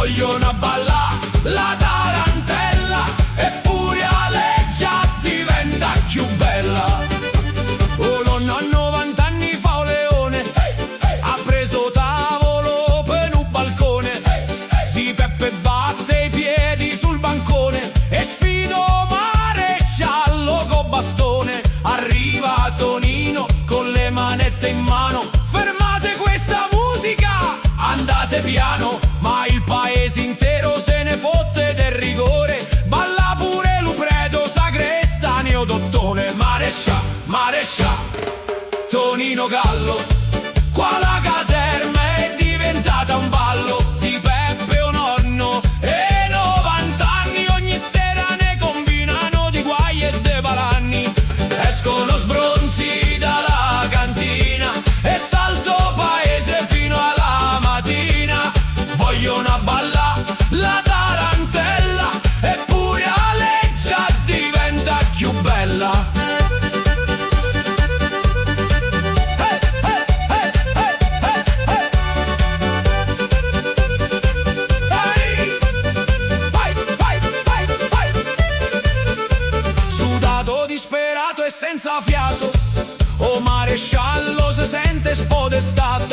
vogliono ballare la tarantella, eppure Aleggia diventa più bella. Oh nonno, a 90 anni fa un leone ha preso tavolo per un balcone. Si Peppe batte i piedi sul bancone e sfido Maresciallo col bastone. Arriva Tonino con le manette in mano: fermate questa musica, andate piano. Ma il paese intero se ne fotte del rigore. Balla pure Lupredo, Sagrestanio, Dottone. Marescia, Tonino Gallo, qua la caserma è diventata un ballo. Si Peppe o nonno e 90 anni, ogni sera ne combinano di guai e de balanni. Escono sbronzi dalla cantina e salto paese fino alla mattina. Vogliono ballare la tarantella, eppure Aleggia diventa più bella. Sudato, disperato e senza fiato, o Maresciallo si sente spodestato.